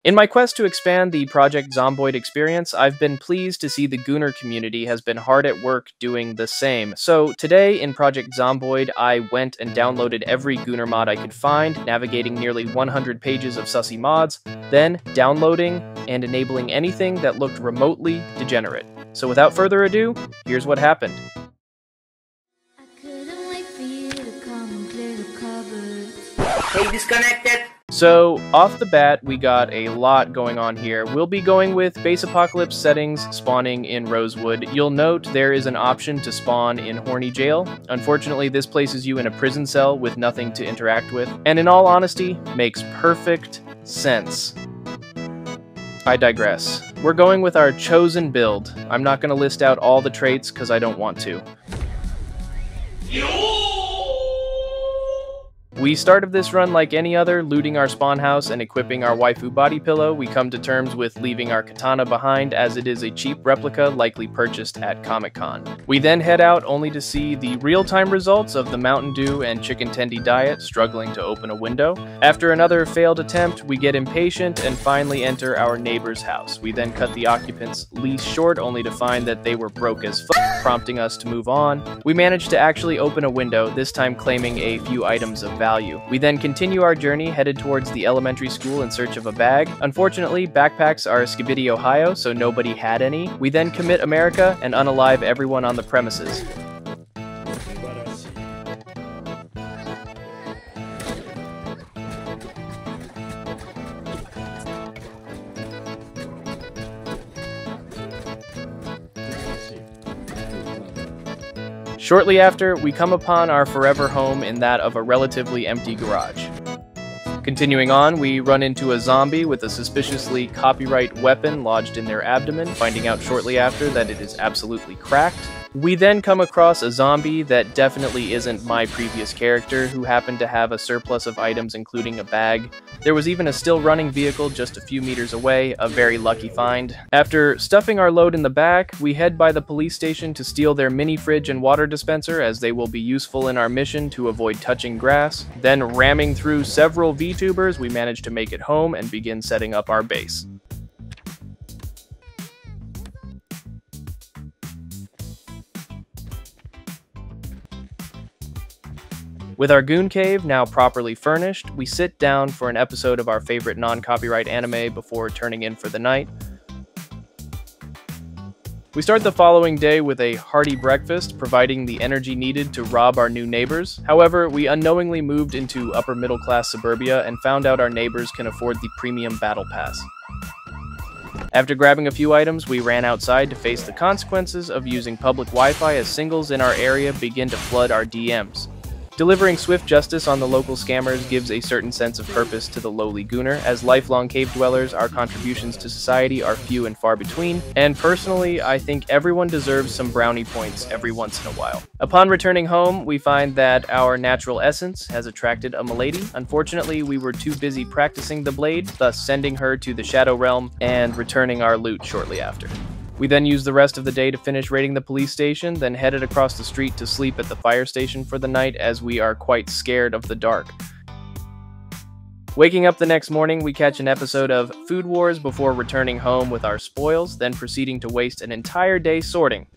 In my quest to expand the Project Zomboid experience, I've been pleased to see the Gooner community has been hard at work doing the same. So today in Project Zomboid, I went and downloaded every Gooner mod I could find, navigating nearly 100 pages of sussy mods, then downloading and enabling anything that looked remotely degenerate. So without further ado, here's what happened. Hey, disconnected! So, off the bat, we got a lot going on here. We'll be going with base apocalypse settings, spawning in Rosewood. You'll note there is an option to spawn in Horny Jail. Unfortunately, this places you in a prison cell with nothing to interact with, and in all honesty, makes perfect sense. I digress. We're going with our chosen build. I'm not going to list out all the traits because I don't want to. We started this run like any other, looting our spawn house and equipping our waifu body pillow. We come to terms with leaving our katana behind as it is a cheap replica likely purchased at Comic-Con. We then head out only to see the real-time results of the Mountain Dew and Chicken Tendy diet struggling to open a window. After another failed attempt, we get impatient and finally enter our neighbor's house. We then cut the occupant's lease short only to find that they were broke as fuck, prompting us to move on. We managed to actually open a window, this time claiming a few items of value. We then continue our journey headed towards the elementary school in search of a bag. Unfortunately, backpacks are Skibidi, Ohio, so nobody had any. We then commit America and unalive everyone on the premises. Shortly after, we come upon our forever home in that of a relatively empty garage. Continuing on, we run into a zombie with a suspiciously copyright weapon lodged in their abdomen, finding out shortly after that it is absolutely cracked. We then come across a zombie that definitely isn't my previous character, who happened to have a surplus of items including a bag. There was even a still running vehicle just a few meters away, a very lucky find. After stuffing our load in the back, we head by the police station to steal their mini fridge and water dispenser, as they will be useful in our mission to avoid touching grass. Then ramming through several VTubers, we manage to make it home and begin setting up our base. With our Goon Cave now properly furnished, we sit down for an episode of our favorite non-copyright anime before turning in for the night. We start the following day with a hearty breakfast, providing the energy needed to rob our new neighbors. However, we unknowingly moved into upper middle class suburbia and found out our neighbors can afford the premium battle pass. After grabbing a few items, we ran outside to face the consequences of using public Wi-Fi as singles in our area begin to flood our DMs. Delivering swift justice on the local scammers gives a certain sense of purpose to the lowly Gooner. As lifelong cave dwellers, our contributions to society are few and far between, and personally, I think everyone deserves some brownie points every once in a while. Upon returning home, we find that our natural essence has attracted a milady. Unfortunately, we were too busy practicing the blade, thus sending her to the Shadow Realm and returning our loot shortly after. We then used the rest of the day to finish raiding the police station, then headed across the street to sleep at the fire station for the night, as we are quite scared of the dark. Waking up the next morning, we catch an episode of Food Wars before returning home with our spoils, then proceeding to waste an entire day sorting.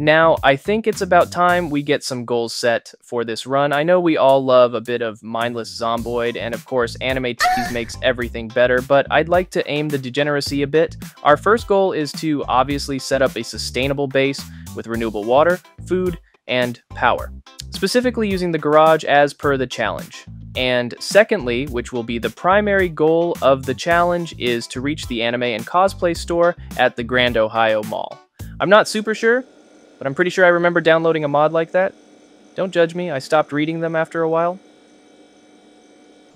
Now, I think it's about time we get some goals set for this run. I know we all love a bit of mindless Zomboid, and of course anime tease makes everything better, but I'd like to aim the degeneracy a bit. Our first goal is to obviously set up a sustainable base with renewable water, food, and power. Specifically using the garage as per the challenge. And secondly, which will be the primary goal of the challenge, is to reach the anime and cosplay store at the Grand Ohio Mall. I'm not super sure, but I'm pretty sure I remember downloading a mod like that. Don't judge me, I stopped reading them after a while.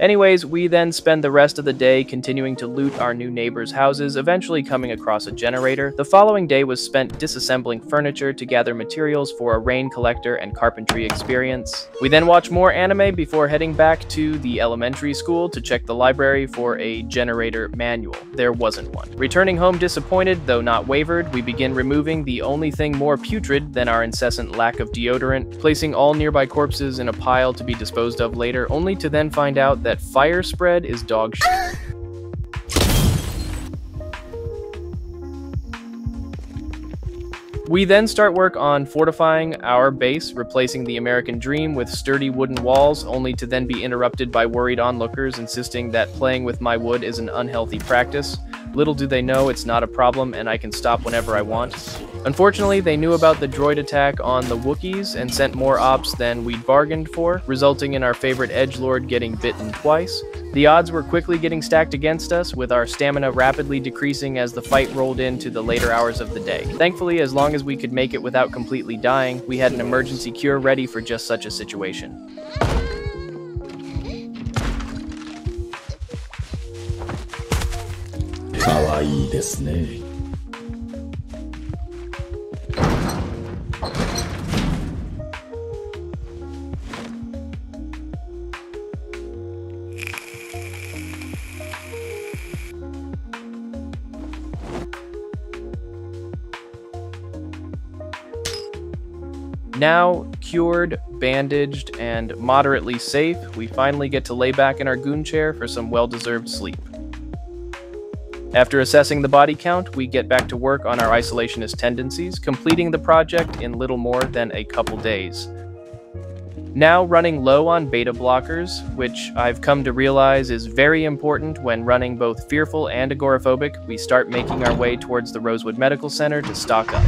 Anyways, we then spend the rest of the day continuing to loot our new neighbors' houses, eventually coming across a generator. The following day was spent disassembling furniture to gather materials for a rain collector and carpentry experience. We then watch more anime before heading back to the elementary school to check the library for a generator manual. There wasn't one. Returning home disappointed, though not wavered, we begin removing the only thing more putrid than our incessant lack of deodorant, placing all nearby corpses in a pile to be disposed of later, only to then find out that fire spread is dog shit. We then start work on fortifying our base, replacing the American Dream with sturdy wooden walls, only to then be interrupted by worried onlookers insisting that playing with my wood is an unhealthy practice. Little do they know it's not a problem and I can stop whenever I want. Unfortunately, they knew about the droid attack on the Wookiees and sent more ops than we'd bargained for, resulting in our favorite edgelord getting bitten twice. The odds were quickly getting stacked against us, with our stamina rapidly decreasing as the fight rolled into the later hours of the day. Thankfully, as long as we could make it without completely dying, we had an emergency cure ready for just such a situation. Kawaii desu ne. Now, cured, bandaged, and moderately safe, we finally get to lay back in our goon chair for some well-deserved sleep. After assessing the body count, we get back to work on our isolationist tendencies, completing the project in little more than a couple days. Now running low on beta blockers, which I've come to realize is very important when running both fearful and agoraphobic, we start making our way towards the Rosewood Medical Center to stock up.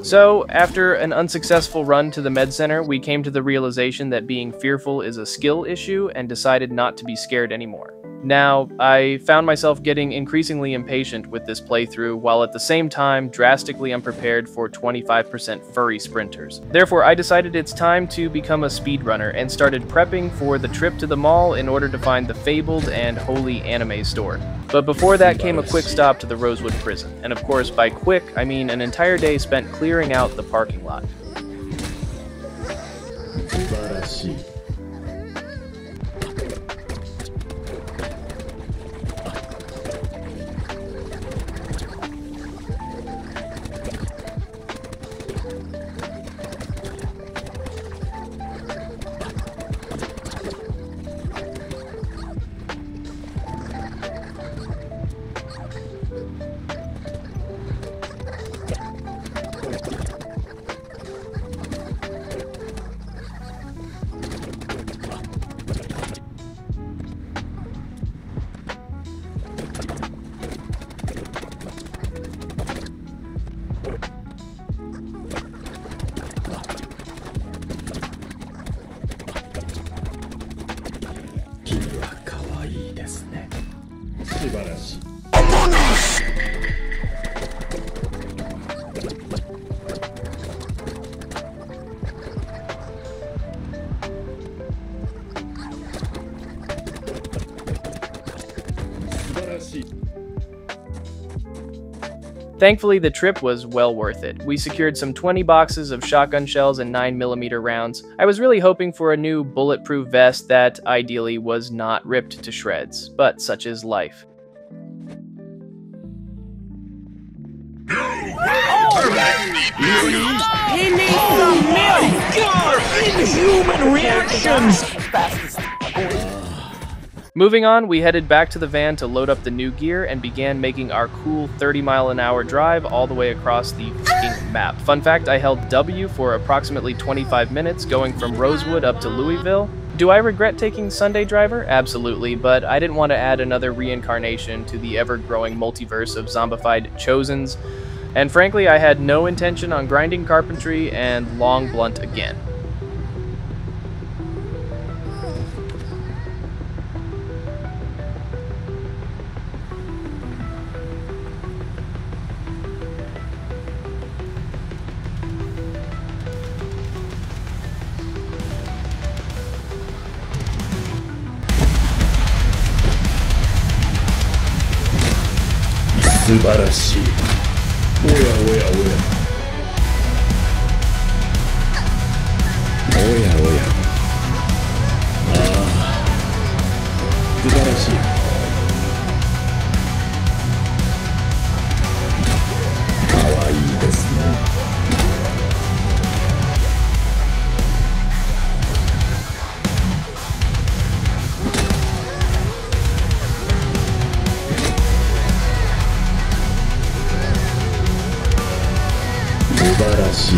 So, after an unsuccessful run to the med center, we came to the realization that being fearful is a skill issue and decided not to be scared anymore. Now, I found myself getting increasingly impatient with this playthrough, while at the same time drastically unprepared for 25% furry sprinters. Therefore, I decided it's time to become a speedrunner and started prepping for the trip to the mall in order to find the fabled and holy anime store. But before that came a quick stop to the Rosewood prison, and of course by quick, I mean an entire day spent clearing out the parking lot. Thankfully, the trip was well worth it. We secured some 20 boxes of shotgun shells and 9mm rounds. I was really hoping for a new bulletproof vest that, ideally, was not ripped to shreds, but such is life. He needs some milk! Inhuman reactions! Moving on, we headed back to the van to load up the new gear and began making our cool 30-mile-an-hour drive all the way across the f***ing map. Fun fact, I held W for approximately 25 minutes going from Rosewood up to Louisville. Do I regret taking Sunday Driver? Absolutely, but I didn't want to add another reincarnation to the ever-growing multiverse of zombified Chosens, and frankly, I had no intention on grinding carpentry and long blunt again. Subarashi. Oya, oya, oya. Oya, oya. Subarashi. Kawaii desu ne. 素晴らしい。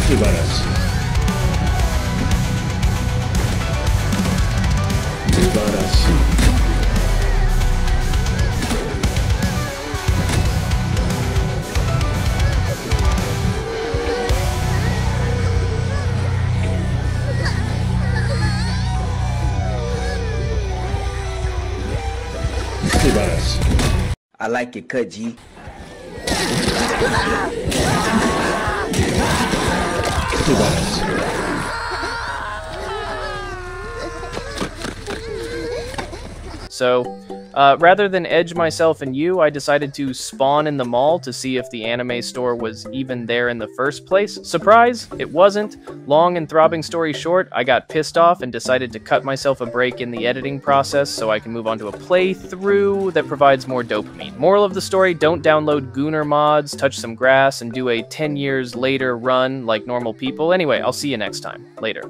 素晴らしい。素晴らしい。 I like it, cut G. So, rather than edge myself and you, I decided to spawn in the mall to see if the anime store was even there in the first place. Surprise! It wasn't. Long and throbbing story short, I got pissed off and decided to cut myself a break in the editing process so I can move on to a playthrough that provides more dopamine. Moral of the story, don't download Gooner mods, touch some grass, and do a 10 years later run like normal people. Anyway, I'll see you next time. Later.